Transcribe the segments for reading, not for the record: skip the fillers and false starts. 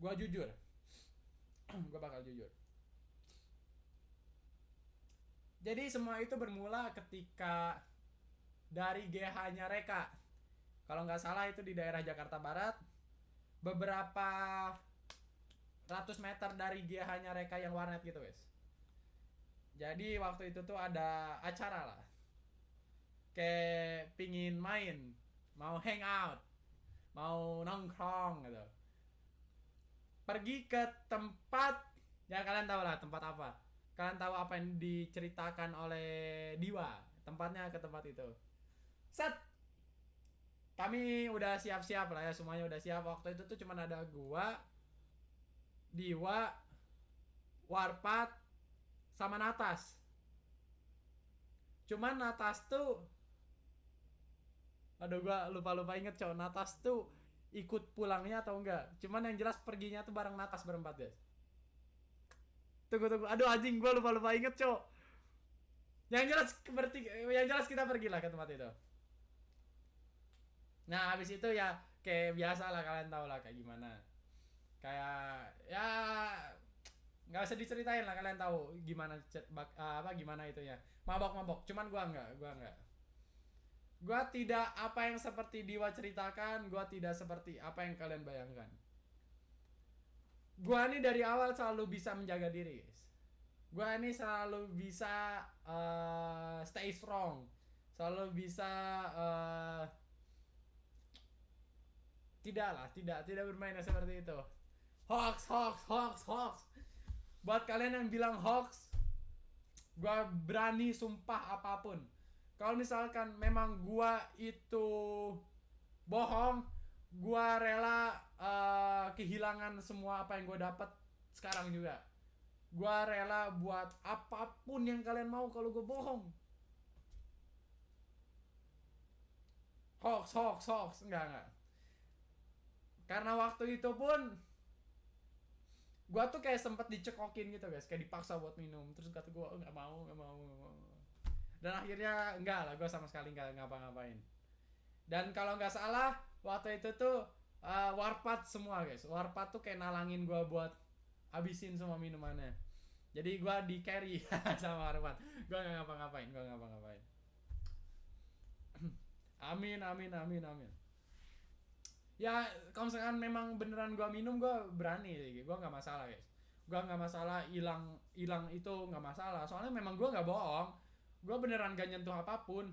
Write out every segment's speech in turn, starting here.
Gue jujur. Gue bakal jujur. Jadi semua itu bermula ketika dari GH-nya Reka. Kalau nggak salah itu di daerah Jakarta Barat. Beberapa ratus meter dari GH-nya Reka yang warnet gitu guys. Jadi waktu itu tuh ada acara lah. Kayak pingin main. Mau hangout. Mau nongkrong gitu. Pergi ke tempat, ya kalian tahu lah tempat apa. Kalian tahu apa yang diceritakan oleh Diwa. Tempatnya ke tempat itu. Set, kami udah siap-siap lah ya, semuanya udah siap. Waktu itu tuh cuma ada gua, Diwa, Warpat, sama Natas. Cuman Natas tuh, aduh gua lupa-lupa inget cowok. Natas tuh ikut pulangnya atau enggak. Cuman yang jelas perginya tuh bareng Natas berempat guys. Tunggu. Aduh anjing, gua lupa-lupa inget cowok. Yang jelas kita pergilah ke tempat itu. Nah habis itu ya kayak biasa lah, kalian tau lah kayak gimana. Kayak ya nggak usah diceritain lah, kalian tahu gimana apa gimana itu ya, mabok cuman gua nggak gua tidak apa yang seperti Diwa ceritakan, gua tidak seperti apa yang kalian bayangkan. Gua ini dari awal selalu bisa menjaga diri guys. Gua ini selalu bisa stay strong, selalu bisa tidak bermain seperti itu. Hoax. Buat kalian yang bilang hoax, gue berani sumpah apapun. Kalau misalkan memang gue itu bohong, gue rela kehilangan semua apa yang gue dapat sekarang juga. Gue rela buat apapun yang kalian mau kalau gue bohong. Hoax. Enggak. Karena waktu itu pun gua tuh kayak sempet dicekokin gitu guys, kayak dipaksa buat minum. Terus kata gua nggak mau. Dan akhirnya enggak lah, gua sama sekali nggak ngapa-ngapain. Dan kalau nggak salah waktu itu tuh Warpat semua guys. Warpat tuh kayak nalangin gua buat habisin semua minumannya. Jadi gua di carry sama Warpat. Gua nggak ngapa-ngapain. Amin. Ya kalau misalkan memang beneran gua minum, gua berani, gua nggak masalah guys. Gua nggak masalah hilang itu, nggak masalah, soalnya memang gua nggak bohong. Gua beneran gak nyentuh apapun.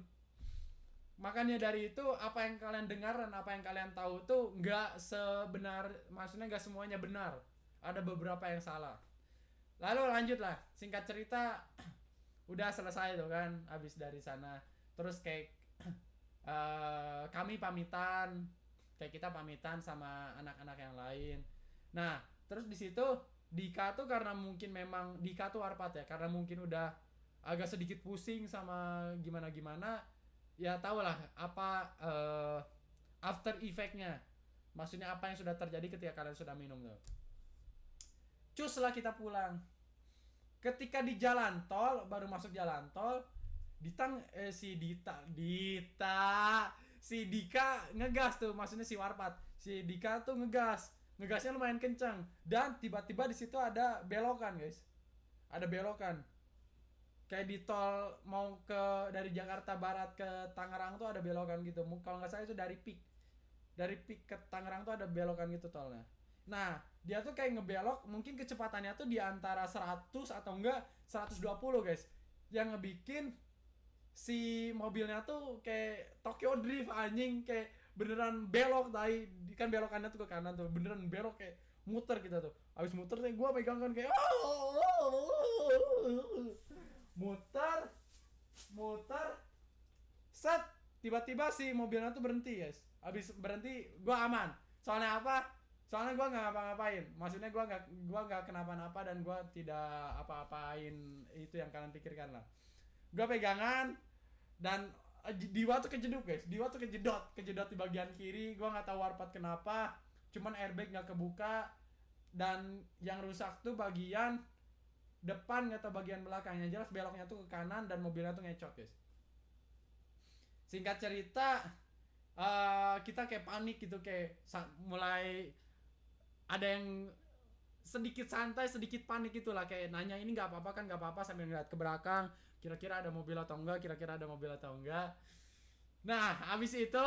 Makanya dari itu apa yang kalian dengar dan apa yang kalian tahu tuh nggak sebenar, maksudnya nggak semuanya benar, ada beberapa yang salah. Lalu lanjut lah, singkat cerita udah selesai tuh kan, abis dari sana terus kayak kami pamitan, kayak kita pamitan sama anak-anak yang lain. Nah terus di situ Dika tuh, karena mungkin memang Dika tuh Warpat ya, karena mungkin udah agak sedikit pusing sama gimana ya, tau lah apa after effectnya, maksudnya apa yang sudah terjadi ketika kalian sudah minum tuh. Cus lah kita pulang. Ketika di jalan tol, baru masuk jalan tol, si Dika ngegas tuh, maksudnya si Warpat, si Dika tuh ngegasnya lumayan kencang, dan tiba-tiba di situ ada belokan guys, ada belokan kayak di tol mau ke dari Jakarta Barat ke Tangerang tuh ada belokan gitu. Kalau nggak salah itu dari Pik ke Tangerang tuh ada belokan gitu tolnya. Nah dia tuh kayak ngebelok, mungkin kecepatannya tuh di antara 100 atau enggak 120 guys, yang ngebikin si mobilnya tuh kayak Tokyo Drift anjing, kayak beneran belok tadi, kan belokannya tuh ke kanan tuh, beneran belok kayak muter kita tuh. Abis muter nih gue pegang kan kayak muter set, tiba-tiba si mobilnya tuh berhenti guys. Abis berhenti gue aman, soalnya apa, soalnya gue nggak ngapa-ngapain, maksudnya gue nggak kenapa-napa, dan gue tidak apa-apain itu yang kalian pikirkan lah. Gue pegangan dan Diwa tuh kejeduk guys, Diwa tuh kejedot di bagian kiri. Gue nggak tahu Warpat kenapa, cuman airbag nggak kebuka, dan yang rusak tuh bagian depan atau bagian belakangnya, jelas beloknya tuh ke kanan dan mobilnya tuh ngecot guys. Singkat cerita kita kayak panik gitu, kayak mulai ada yang sedikit santai sedikit panik itulah, kayak nanya ini nggak apa-apa kan, nggak apa-apa, sambil ngeliat ke belakang kira-kira ada mobil atau enggak, kira-kira ada mobil atau enggak. Nah habis itu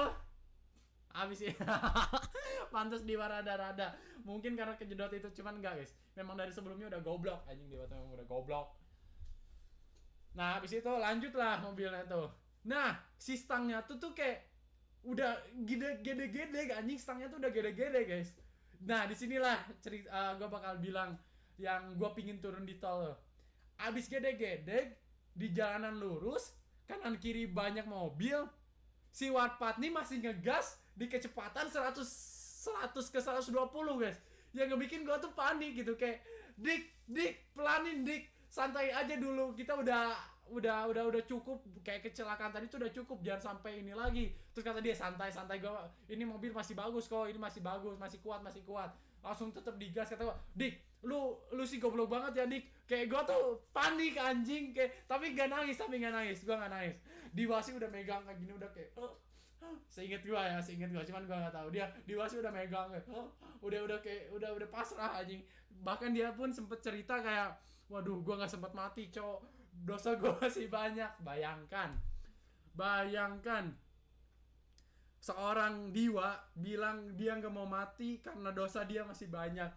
pantas di rada-rada mungkin karena kejedot itu, cuman enggak guys, memang dari sebelumnya udah goblok anjing, Dewa tuh memang udah goblok. Nah habis itu lanjutlah mobilnya tuh. Nah si stangnya tuh kayak udah gede-gede anjing, stangnya tuh udah gede-gede guys. Nah disinilah cerita gue bakal bilang yang gue pingin turun di tol loh. Abis gede-gede di jalanan lurus kanan kiri banyak mobil, si Warpat nih masih ngegas di kecepatan 100 ke 120 guys. Yang ngebikin gue tuh panik gitu, kayak dik pelanin dik, santai aja dulu, kita udah cukup, kayak kecelakaan tadi tuh udah cukup, jangan sampai ini lagi. Terus kata dia santai gue, ini mobil masih bagus kok, ini masih bagus, masih kuat. Langsung tetap digas, kata gue, dik lu sih goblok banget ya dik. Kayak gue tuh panik anjing, kayak tapi gak nangis, gue gak nangis. Diwasi udah megang kayak gini, udah kayak seinget gue, cuman gue nggak tahu dia Diwasi udah megang kayak udah kayak udah pasrah anjing. Bahkan dia pun sempet cerita kayak, waduh gue nggak sempet mati cowok, dosa gue masih banyak. Bayangkan seorang Diwa bilang dia nggak mau mati karena dosa dia masih banyak.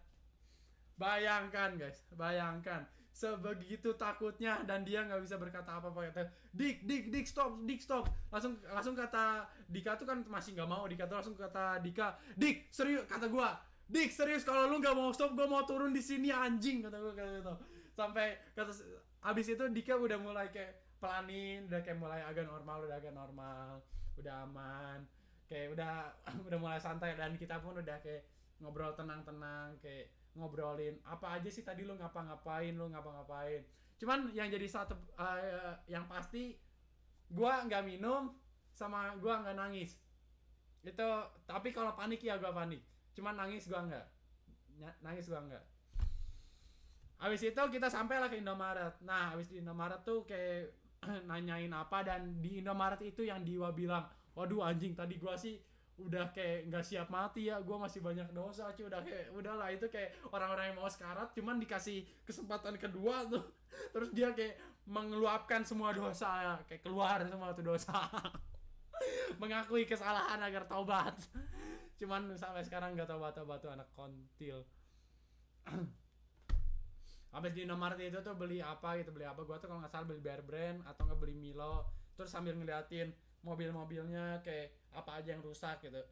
Bayangkan guys, sebegitu takutnya, dan dia nggak bisa berkata apa-apa. Kata dik stop. Langsung kata Dika tuh kan masih nggak mau. Dika tuh langsung kata Dika, dik serius, kata gua, dik serius, kalau lu nggak mau stop gua mau turun di sini anjing, kata gua kayak gitu. Sampai kata abis itu Dika udah mulai kayak pelanin, udah kayak mulai agak normal, udah aman, kayak udah mulai santai, dan kita pun udah kayak ngobrol tenang-tenang, kayak ngobrolin apa aja sih tadi lu ngapa-ngapain. Cuman yang jadi satu yang pasti gua nggak minum sama gua nggak nangis itu. Tapi kalau panik ya gua panik, cuman nangis gua nggak. Abis itu kita sampailah ke Indomaret. Nah abis di Indomaret tuh kayak nanyain apa, dan di Indomaret itu yang Diwa bilang, waduh anjing tadi gua sih udah kayak nggak siap mati ya, gue masih banyak dosa cuy, udah kayak udahlah, itu kayak orang-orang yang mau sekarat cuman dikasih kesempatan kedua tuh, terus dia kayak mengeluapkan semua dosa ya, kayak keluar semua tuh dosa mengakui kesalahan agar taubat, cuman sampai sekarang nggak taubat tuh anak kontil. Habis di Indomaret itu tuh beli apa, gue tuh kalau nggak salah beli Bear Brand atau nggak beli Milo, terus sambil ngeliatin mobil-mobilnya kayak apa aja yang rusak gitu.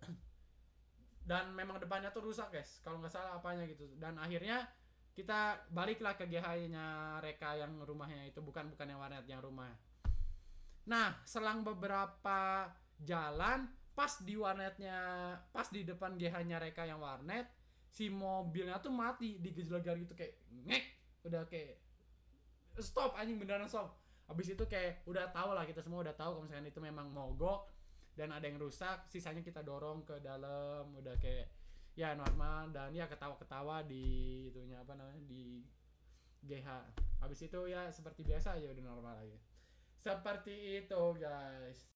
Dan memang depannya tuh rusak guys, kalau nggak salah apanya gitu. Dan akhirnya kita baliklah ke GH-nya Reka yang rumahnya itu, bukan yang warnet, yang rumah. Nah selang beberapa jalan, pas di warnetnya, pas di depan GH-nya Reka yang warnet, si mobilnya tuh mati, digejelegar gitu kayak ngek, udah kayak stop anjing, beneran stop. Habis itu kayak udah tahu lah, kita semua udah tahu kalau misalkan itu memang mogok dan ada yang rusak, sisanya kita dorong ke dalam, udah kayak ya normal, dan ya ketawa-ketawa di itunya apa namanya, di GH. Habis itu ya seperti biasa aja, udah normal lagi. Seperti itu guys.